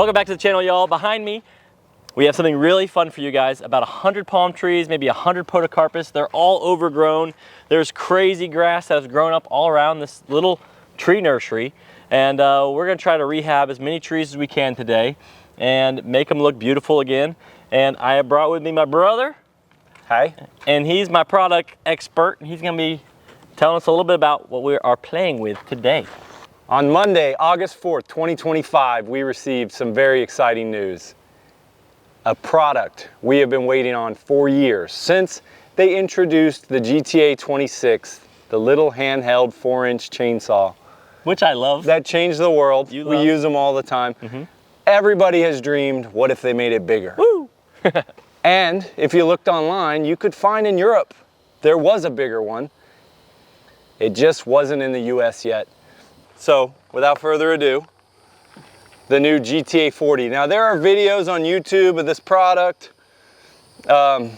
Welcome back to the channel, y'all. Behind me, we have something really fun for you guys. About 100 palm trees, maybe 100 podocarpus. They're all overgrown. There's crazy grass that has grown up all around this little tree nursery. And we're gonna try to rehab as many trees as we can today and make them look beautiful again. And I have brought with me my brother. Hi. And he's my product expert. And he's gonna be telling us a little bit about what we are playing with today. On Monday, August 4th, 2025, we received some very exciting news. A product we have been waiting on for years, since they introduced the GTA 26, the little handheld 4-inch chainsaw. Which I love. That changed the world. We use them all the time. Everybody has dreamed, what if they made it bigger? Woo! And if you looked online, you could find in Europe, there was a bigger one. It just wasn't in the US yet. So, without further ado, the new GTA 40. Now, there are videos on YouTube of this product. We're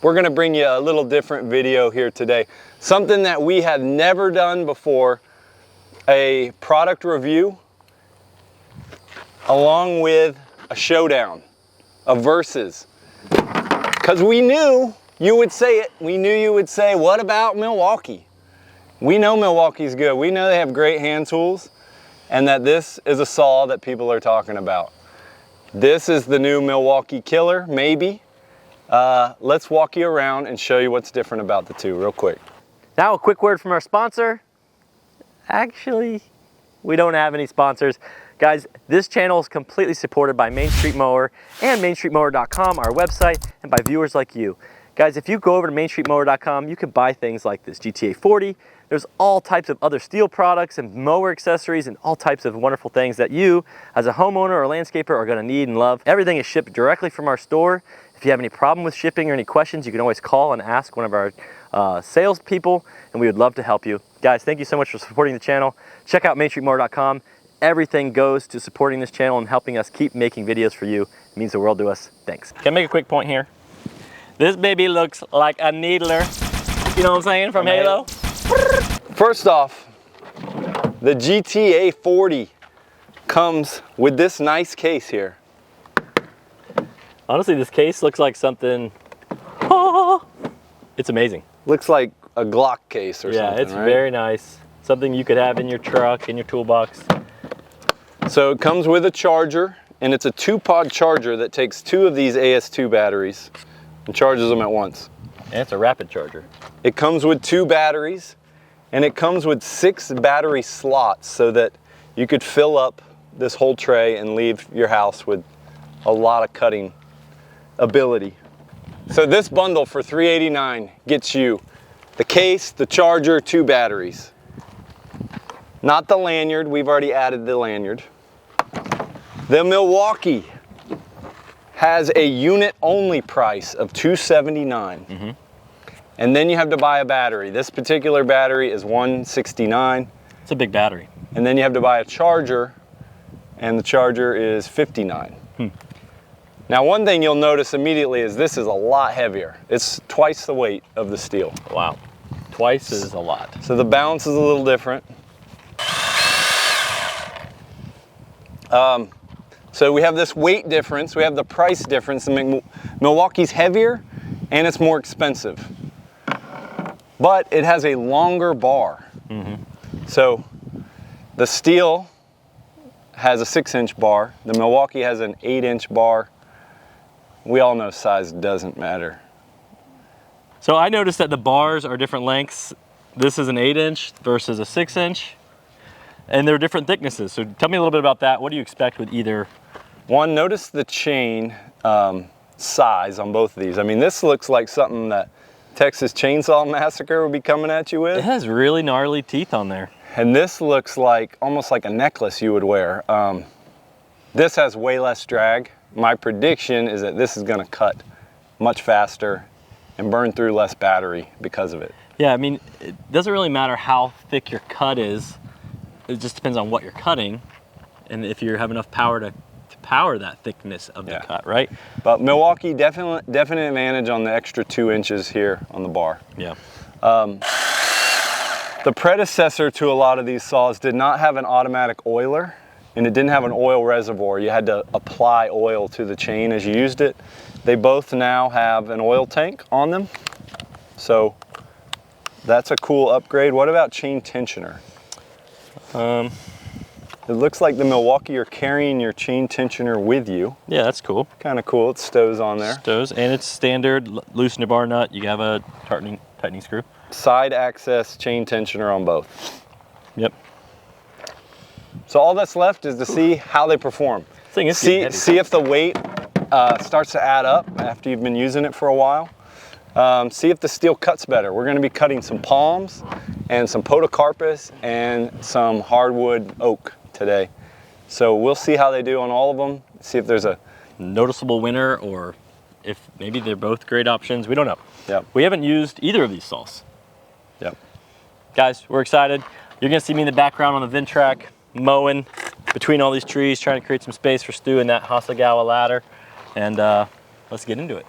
gonna bring you a little different video here today. Something that we have never done before, a product review, along with a showdown, a versus. Because we knew you would say it. We knew you would say, what about Milwaukee? We know Milwaukee's good. We know they have great hand tools and that this is a saw that people are talking about. This is the new Milwaukee Killer, maybe. Let's walk you around and show you what's different about the two real quick. Now a quick word from our sponsor. Actually, we don't have any sponsors. Guys, this channel is completely supported by Main Street Mower and MainStreetMower.com, our website, and by viewers like you. Guys, if you go over to MainStreetMower.com, you can buy things like this GTA 40. There's all types of other steel products and mower accessories and all types of wonderful things that you, as a homeowner or landscaper, are gonna need and love. Everything is shipped directly from our store. If you have any problem with shipping or any questions, you can always call and ask one of our sales people, and we would love to help you. Guys, thank you so much for supporting the channel. Check out MainStreetMower.com. Everything goes to supporting this channel and helping us keep making videos for you. It means the world to us. Thanks. Can I make a quick point here? This baby looks like a needler. You know what I'm saying, from Halo? First off, the GTA 40 comes with this nice case here. Honestly, this case looks like something, oh, it's amazing. Looks like a Glock case or something, Yeah, it's right? very nice. Something you could have in your truck, in your toolbox. So it comes with a charger, and it's a 2-pod charger that takes 2 of these AS2 batteries and charges them at once. And it's a rapid charger. It comes with 2 batteries, and it comes with 6 battery slots so that you could fill up this whole tray and leave your house with a lot of cutting ability. So this bundle for $389 gets you the case, the charger, 2 batteries. Not the lanyard, we've already added the lanyard. The Milwaukee has a unit only price of $279. And then you have to buy a battery. This particular battery is $169. It's a big battery. And then you have to buy a charger, and the charger is $59. Now, one thing you'll notice immediately is this is a lot heavier. It's twice the weight of the steel. Wow, twice is a lot. So the balance is a little different. So we have this weight difference, we have the price difference. Milwaukee's heavier and it's more expensive. But it has a longer bar. So the steel has a 6-inch bar. The Milwaukee has an 8-inch bar. We all know size doesn't matter. So I noticed that the bars are different lengths. This is an 8-inch versus a 6-inch. And they're different thicknesses. So tell me a little bit about that. What do you expect with either? One, notice the chain size on both of these. I mean, this looks like something that Texas Chainsaw Massacre would be coming at you with. It has really gnarly teeth on there. And this looks like almost like a necklace you would wear. This has way less drag. My prediction is that this is gonna cut much faster and burn through less battery because of it. Yeah, I mean, it doesn't really matter how thick your cut is. It just depends on what you're cutting and if you have enough power to power that thickness of the cut, right? But Milwaukee, definite advantage on the extra 2 inches here on the bar. Yeah. The predecessor to a lot of these saws did not have an automatic oiler. and it didn't have an oil reservoir. You had to apply oil to the chain as you used it. They both now have an oil tank on them. So that's a cool upgrade. What about chain tensioner? It looks like the Milwaukee, you're carrying your chain tensioner with you. Yeah, that's cool. Kind of cool. It stows on there. Stows, and it's standard. Loosen your bar nut. You have a tightening screw. Side access chain tensioner on both. Yep. So all that's left is to see how they perform. Thing is, see if the weight starts to add up after you've been using it for a while. See if the steel cuts better. We're going to be cutting some palms and some podocarpus and some hardwood oak today. So we'll see how they do on all of them. See if there's a noticeable winner, or if maybe they're both great options. We don't know. Yep. We haven't used either of these saws. Yep. Guys, we're excited. You're going to see me in the background on the Ventrac mowing between all these trees, trying to create some space for Stu and that Hasegawa ladder. And let's get into it.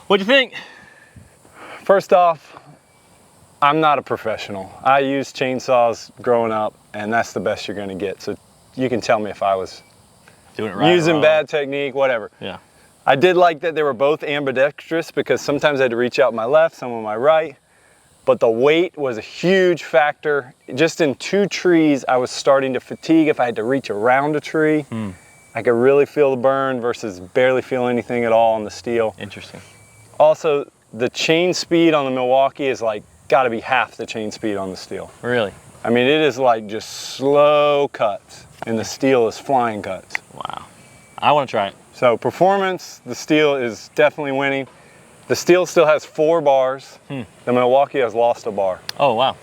What'd you think? First off, I'm not a professional. I used chainsaws growing up, and that's the best you're gonna get. So you can tell me if I was doing it right, using bad technique, whatever. Yeah. I did like that they were both ambidextrous, because sometimes I had to reach out my left, some with my right. But the weight was a huge factor. Just in 2 trees, I was starting to fatigue if I had to reach around a tree. I could really feel the burn versus barely feel anything at all on the steel. Interesting. Also, the chain speed on the Milwaukee is like got to be half the chain speed on the steel. Really? I mean, it is like just slow cuts, and the steel is flying cuts. Wow. I want to try it. So performance, the steel is definitely winning. The steel still has 4 bars. The Milwaukee has lost a bar. Oh, wow.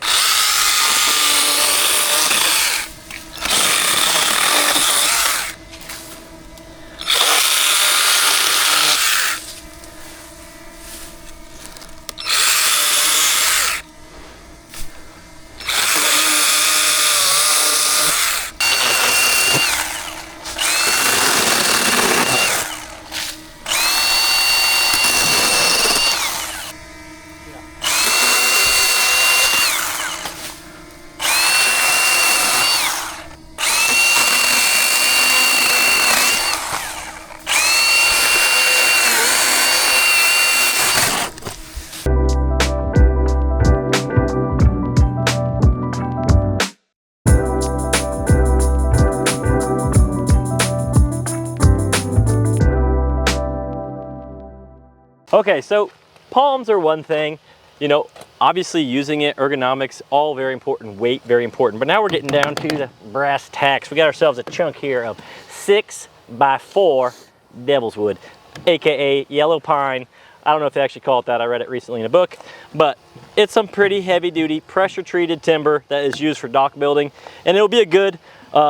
Okay, so palms are one thing, you know, obviously using it, ergonomics, all very important, weight, very important. But now we're getting down to the brass tacks. We got ourselves a chunk here of 6x4 devil's wood, AKA yellow pine. I don't know if they actually call it that. I read it recently in a book, but it's some pretty heavy duty pressure treated timber that is used for dock building. And it'll be a good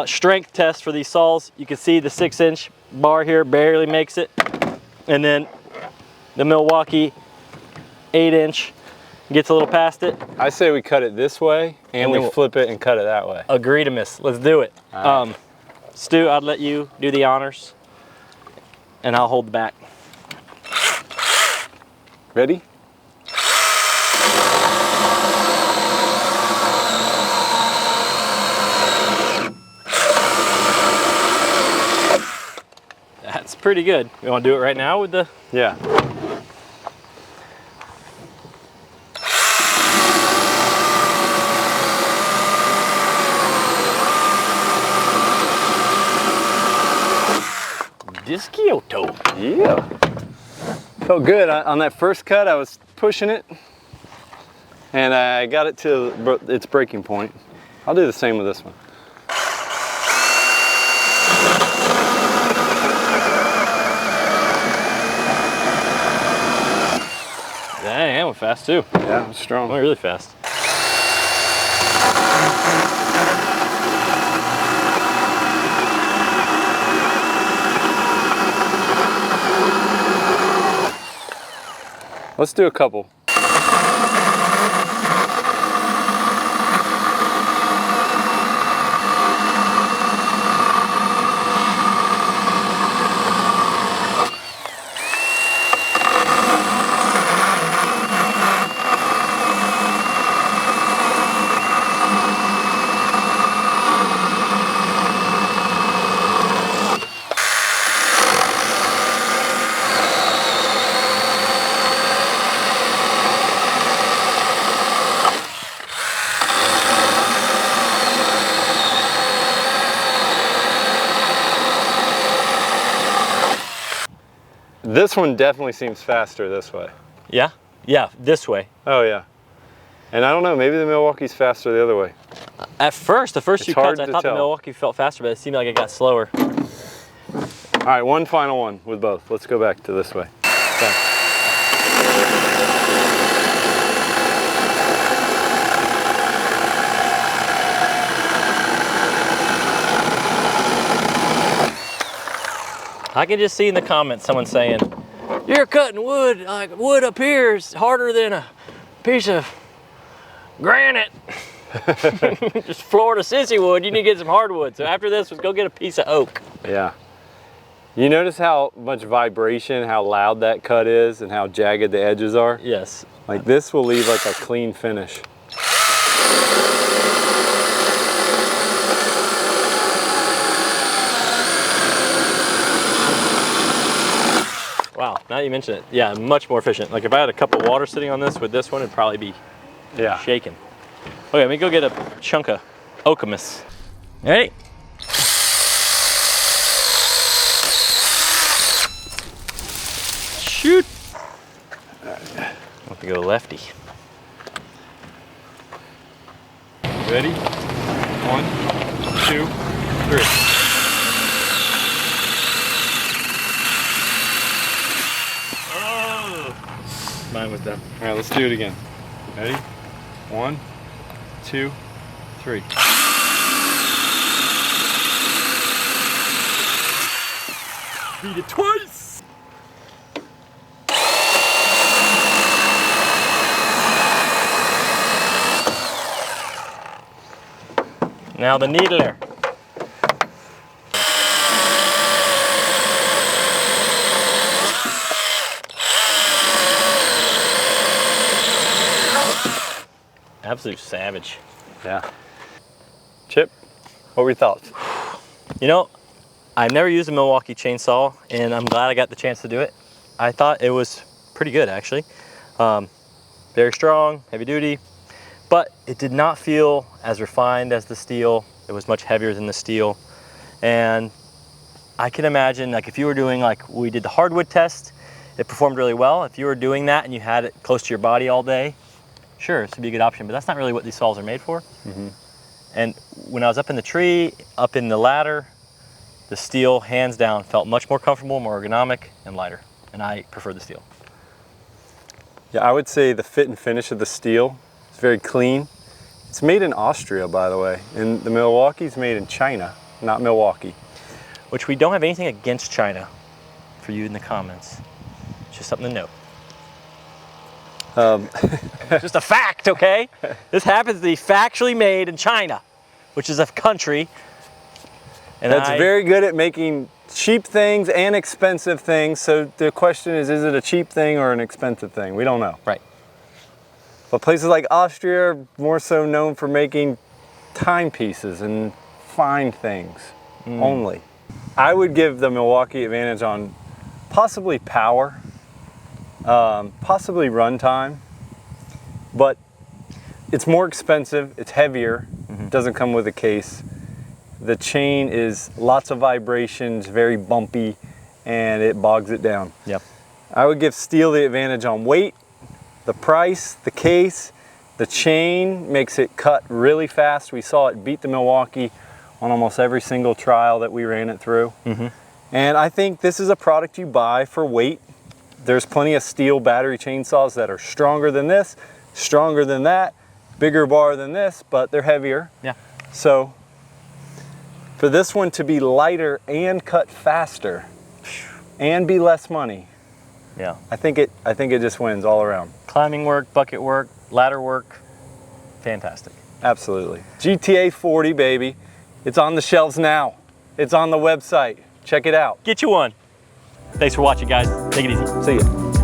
strength test for these saws. You can see the 6-inch bar here barely makes it. And then the Milwaukee 8-inch gets a little past it. I say we cut it this way and we flip it and cut it that way. Agree to miss. Let's do it. Right. Stu, I'd let you do the honors and I'll hold the back. Ready? That's pretty good. You want to do it right now with the... Yeah. Discioto. Yeah. Felt good. On that first cut, I was pushing it and I got it to its breaking point. I'll do the same with this one. Dang, that went fast too. Yeah, it was strong. Went really fast. Let's do a couple. This one definitely seems faster this way. Yeah? Yeah, this way. Oh yeah. And I don't know, maybe the Milwaukee's faster the other way. At first, the first few cuts, I thought the tell. Milwaukee felt faster, but it seemed like it got slower. All right, one final one with both. Let's go back to this way. Okay. I can just see in the comments someone saying, you're cutting wood, like wood up here is harder than a piece of granite. Just Florida sissy wood, you need to get some hardwood. So after this, let's go get a piece of oak. Yeah. You notice how much vibration, how loud that cut is and how jagged the edges are? Yes. Like this will leave like a clean finish. Wow, now that you mention it, yeah, much more efficient. Like if I had a cup of water sitting on this with this one, it'd probably be shaking. Okay, let me go get a chunk of Okamus. Ready? Shoot! I have to go lefty. Ready? 1, 2, 3. Mine was done. All right, let's do it again. Ready? 1, 2, 3. Beat it twice! Now the needler. Absolute savage. Yeah. Chip, what were your thoughts? You know, I've never used a Milwaukee chainsaw and I'm glad I got the chance to do it. I thought it was pretty good actually. Very strong, heavy duty, but it did not feel as refined as the steel. It was much heavier than the steel. And I can imagine like if you were doing like we did the hardwood test It performed really well. If you were doing that and you had it close to your body all day, sure, this would be a good option, but that's not really what these saws are made for. And when I was up in the tree, up in the ladder, the steel, hands down, felt much more comfortable, more ergonomic, and lighter. And I prefer the steel. Yeah, I would say the fit and finish of the steel is very clean. It's made in Austria, by the way, and the Milwaukee's made in China, not Milwaukee. Which we don't have anything against China for you in the comments. It's just something to note. Just a fact, okay? This happens to be factually made in China, which is a country. And that's very good at making cheap things and expensive things. So the question is it a cheap thing or an expensive thing? We don't know. Right. But places like Austria are more so known for making timepieces and fine things only. I would give the Milwaukee advantage on possibly power, possibly runtime, but it's more expensive, it's heavier, it doesn't come with a case. The chain is lots of vibrations, very bumpy, and it bogs it down. Yep. I would give steel the advantage on weight, the price, the case, the chain makes it cut really fast. We saw it beat the Milwaukee on almost every single trial that we ran it through. And I think this is a product you buy for weight. There's plenty of steel battery chainsaws that are stronger than this, stronger than that, bigger bar than this, but they're heavier. Yeah. So for this one to be lighter and cut faster and be less money, Yeah. I think it just wins all around. Climbing work, bucket work, ladder work, fantastic. Absolutely. GTA 40, baby. It's on the shelves now. It's on the website. Check it out. Get you one. Thanks for watching, guys. Take it easy. See ya.